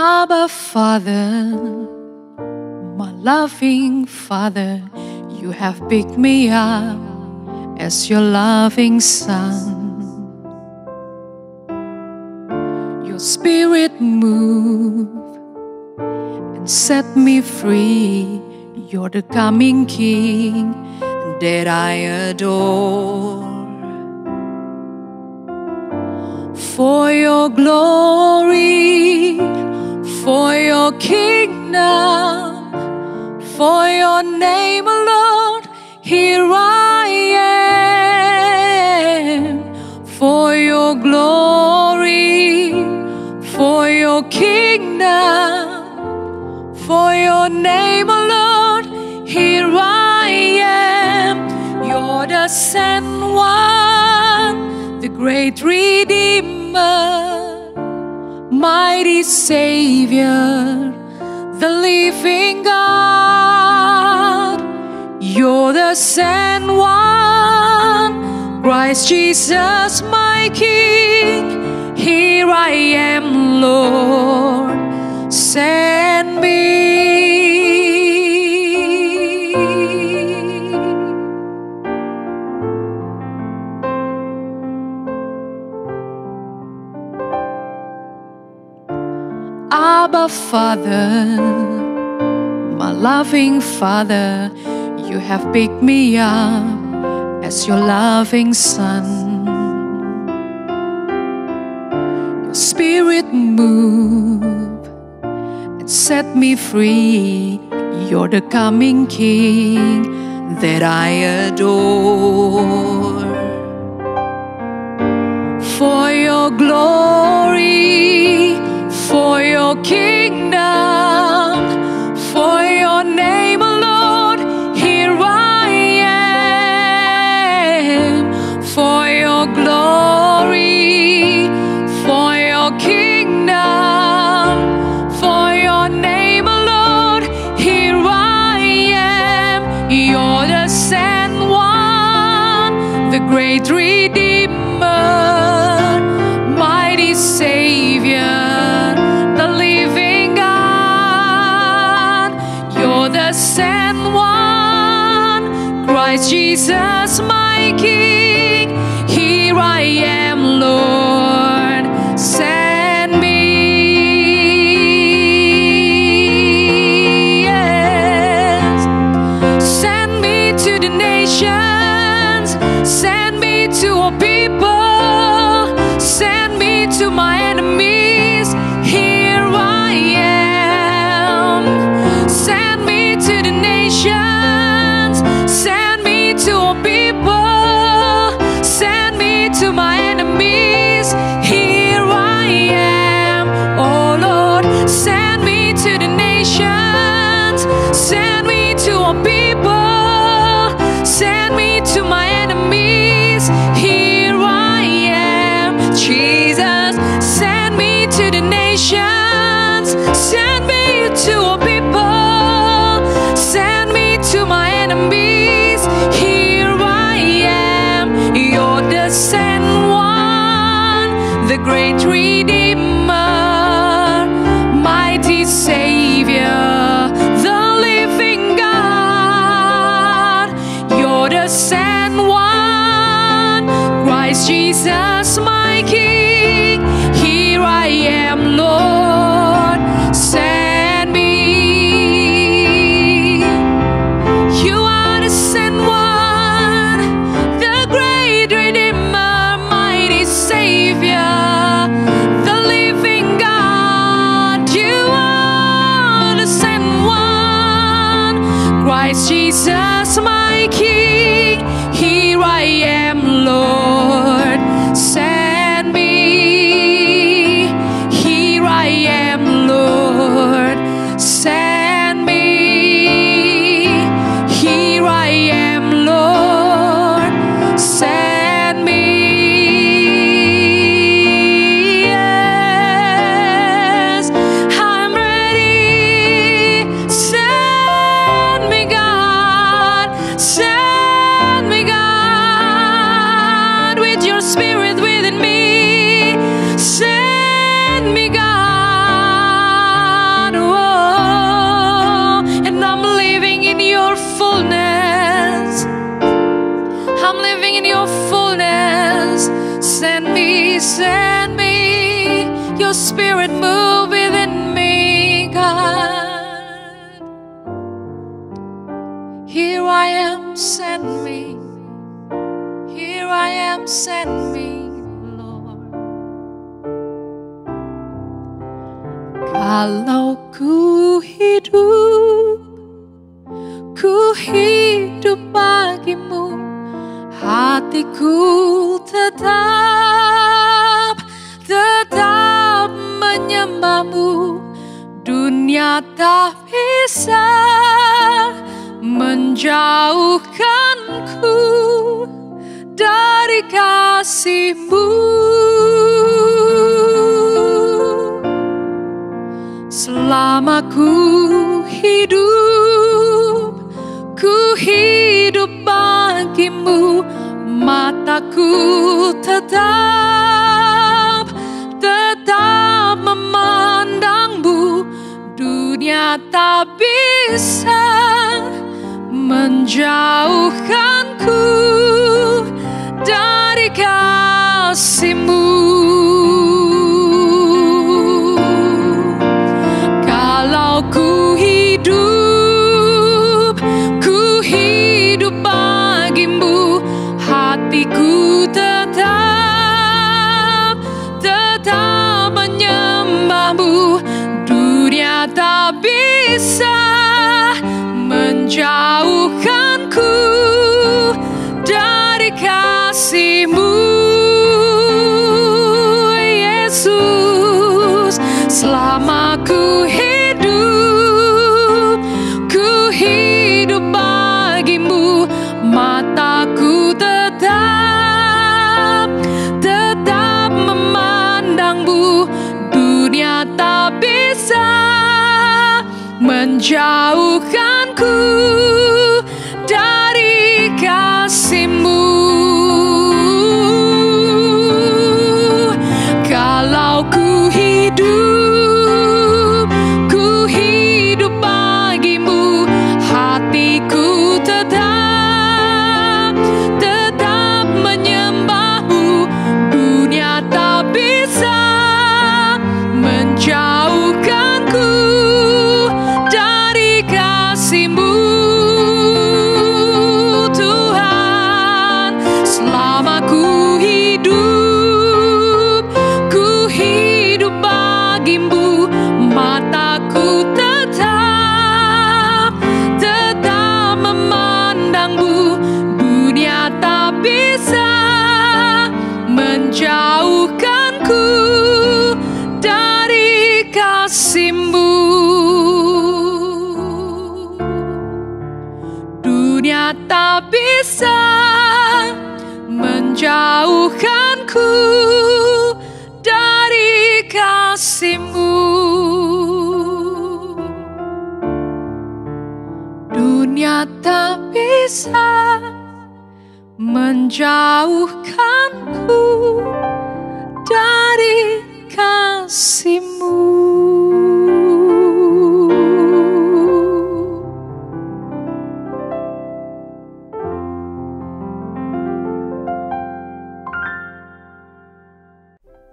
Abba, Father, my loving Father, you have picked me up as your loving Son. Your Spirit moved and set me free. You're the coming King that I adore. For your glory, for your kingdom, for your name alone, here I am. For your glory, for your kingdom, for your name alone, here I am. You're the sent one, the great Redeemer, mighty Savior, the living God. You're the sent one, Christ Jesus my King. Here I am, Lord, send me. Abba, Father, my loving Father, you have picked me up as your loving Son. Your Spirit moved and set me free. You're the coming King that I adore. For your glory, for your kingdom, for your name alone, here I am. For your glory, for your kingdom, for your name alone, here I am. You're the sent one, the great Redeemer, mighty Savior, the sent one, Christ Jesus my King. Here I am, Lord, send me. Yes. Send me to the nations, send me to a people, send me to my enemies. Here I am. Send me to the nations, send me to a people, send me to my enemies. Here I am, oh Lord, send me to the nations, send me to a people, send me to my enemies. Here I am, Jesus, send me to the nations, send me to a people, send me to my enemies. Here I am. You're the sent one, the great Redeemer, mighty Savior, the living God. You're the sent one, Christ Jesus my King. Here I am, Lord, send me. You are the sent one, the great Redeemer, mighty Savior, the living God. You are the sent one, Christ Jesus my King. Here I am, Lord, send me. Here I am, Lord, send me. Here I am, Lord, send me. Yes, I'm ready. Send me, God. Send me, God. your fullness. Send me, your spirit move within me, God. Here I am, send me. Here I am, send me, Lord. Kalau ku hidup bagimu, hatiku tetap menyembahmu. Dunia tak bisa menjauhkanku dari kasih-Mu. Selama ku hidup bagimu, mataku tetap memandangmu. Dunia tak bisa menjauhkanku dari kasih-Mu. Kalau ku hidup bagimu, hatiku tetap menyembahmu. Dunia tak bisa menjauhkanku dari kasih-Mu, Yesus. Selama ku hidup bagimu, mataku tetap memandangmu. Dunia tak bisa menjauhkanku dari kasih-Mu. Kalau ku hidup bagimu, hatiku tetap menyembahmu. Dunia tak bisa menjauhkanku dari kasih-Mu, Tuhan. Selama ku hidup bagimu, mataku tetap memandangmu. Dunia tak bisa menjauhkanku dari kasih-Mu. Dunia tak bisa menjauhkanku dari kasih-Mu. Dunia tak bisa menjauhkanku dari kasih-Mu.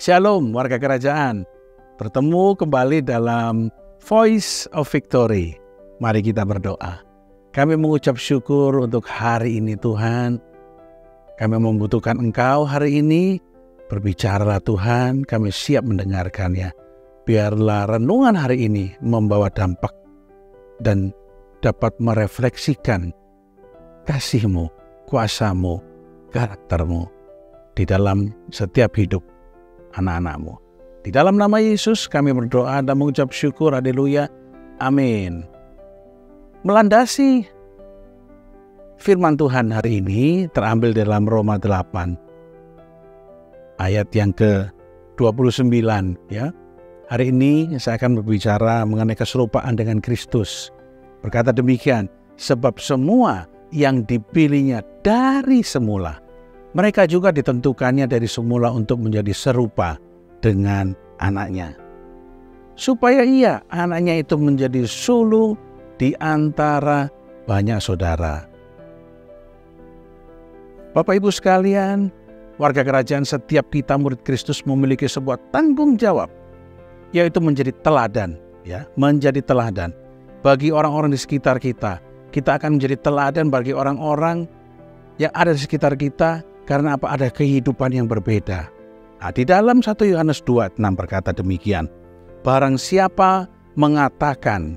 Shalom warga kerajaan, bertemu kembali dalam Voice of Victory. Mari kita berdoa. Kami mengucap syukur untuk hari ini Tuhan. Kami membutuhkan Engkau hari ini. Berbicaralah Tuhan, kami siap mendengarkannya. Biarlah renungan hari ini membawa dampak dan dapat merefleksikan kasih-Mu, kuasa-Mu, karakter-Mu di dalam setiap hidup anak-anak-Mu. Di dalam nama Yesus kami berdoa dan mengucap syukur. Haleluya. Amin. Melandasi firman Tuhan hari ini terambil dalam Roma 8 ayat yang ke-29 ya. Hari ini saya akan berbicara mengenai keserupaan dengan Kristus. Berkata demikian, sebab semua yang dipilihnya dari semula, mereka juga ditentukannya dari semula untuk menjadi serupa dengan anaknya, supaya ia, anaknya itu, menjadi sulung di antara banyak saudara. Bapak Ibu sekalian, warga kerajaan, setiap kita murid Kristus memiliki sebuah tanggung jawab, yaitu menjadi teladan, menjadi teladan bagi orang-orang di sekitar kita. Kita akan menjadi teladan bagi orang-orang yang ada di sekitar kita karena apa? Ada kehidupan yang berbeda. Nah, di dalam 1 Yohanes 2:6 berkata demikian, barang siapa mengatakan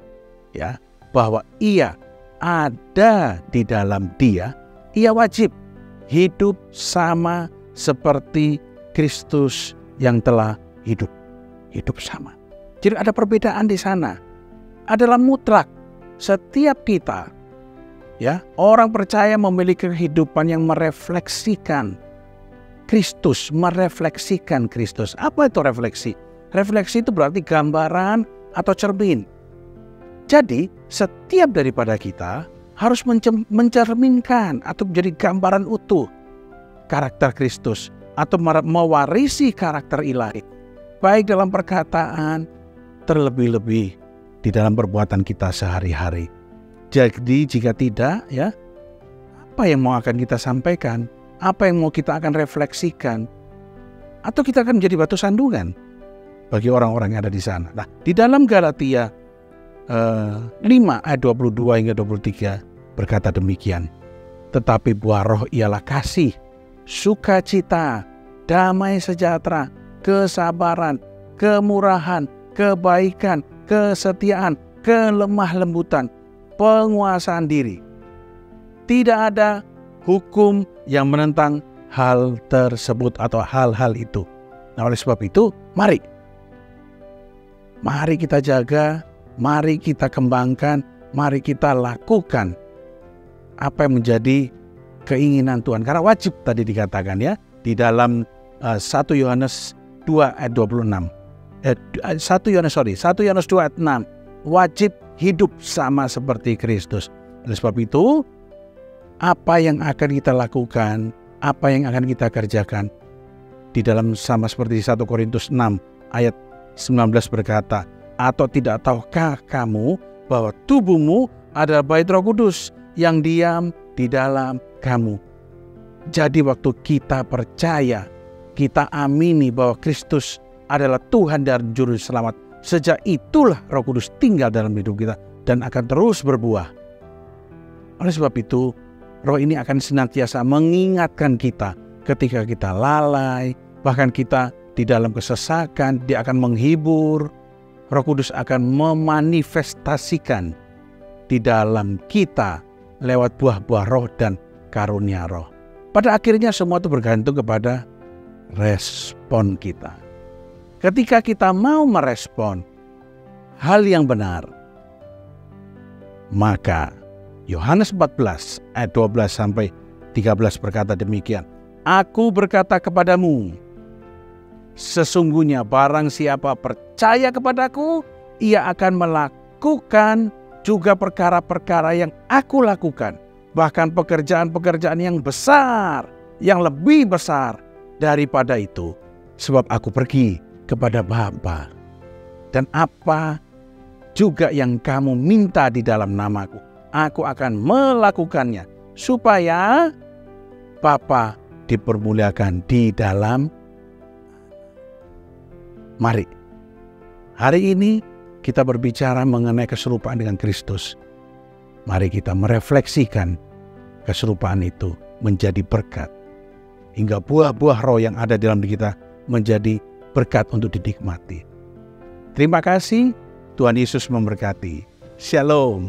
bahwa ia ada di dalam Dia, ia wajib hidup sama seperti Kristus yang telah hidup sama. Jadi ada perbedaan di sana. Adalah mutlak. Setiap kita, orang percaya memiliki kehidupan yang merefleksikan Kristus, merefleksikan Kristus. Apa itu refleksi? Refleksi itu berarti gambaran atau cermin. Jadi setiap daripada kita harus mencerminkan atau menjadi gambaran utuh karakter Kristus atau mewarisi karakter ilahi, baik dalam perkataan, terlebih-lebih di dalam perbuatan kita sehari-hari. Jadi jika tidak, apa yang mau akan kita sampaikan, apa yang mau kita akan refleksikan, atau kita akan menjadi batu sandungan bagi orang-orang yang ada di sana. Nah, di dalam Galatia 5 ayat 22 hingga 23 berkata demikian, tetapi buah roh ialah kasih, sukacita, damai sejahtera, kesabaran, kemurahan, kebaikan, kesetiaan, kelemah lembutan, penguasaan diri. Tidak ada hukum yang menentang hal tersebut atau hal-hal itu. Nah, oleh sebab itu, mari kita jaga, mari kita kembangkan, mari kita lakukan apa yang menjadi keinginan Tuhan. Karena wajib tadi dikatakan di dalam 1 Yohanes 2 ayat 26. 1 Yohanes 2 ayat 6. Wajib hidup sama seperti Kristus. Oleh sebab itu, apa yang akan kita lakukan, apa yang akan kita kerjakan di dalam sama seperti 1 Korintus 6 ayat 19 berkata, atau tidak tahukah kamu bahwa tubuhmu adalah bait Roh Kudus yang diam di dalam kamu. Jadi waktu kita percaya, kita amini bahwa Kristus adalah Tuhan dan Juru Selamat, sejak itulah Roh Kudus tinggal dalam hidup kita dan akan terus berbuah. Oleh sebab itu, Roh ini akan senantiasa mengingatkan kita ketika kita lalai, bahkan kita di dalam kesesakan, dia akan menghibur. Roh Kudus akan memanifestasikan di dalam kita lewat buah-buah roh dan karunia roh. Pada akhirnya semua itu bergantung kepada respon kita. Ketika kita mau merespon hal yang benar, maka Yohanes 14 ayat 12 sampai 13 berkata demikian, aku berkata kepadamu, sesungguhnya barang siapa percaya kepadaku, ia akan melakukan juga perkara-perkara yang aku lakukan. Bahkan pekerjaan-pekerjaan yang besar, yang lebih besar daripada itu. Sebab aku pergi kepada Bapa. Dan apa juga yang kamu minta di dalam namaku, aku akan melakukannya. Supaya Bapa dipermuliakan di dalam. Mari, hari ini kita berbicara mengenai keserupaan dengan Kristus. Mari kita merefleksikan keserupaan itu menjadi berkat. Hingga buah-buah roh yang ada dalam diri kita menjadi berkat untuk dinikmati. Terima kasih, Tuhan Yesus memberkati. Shalom.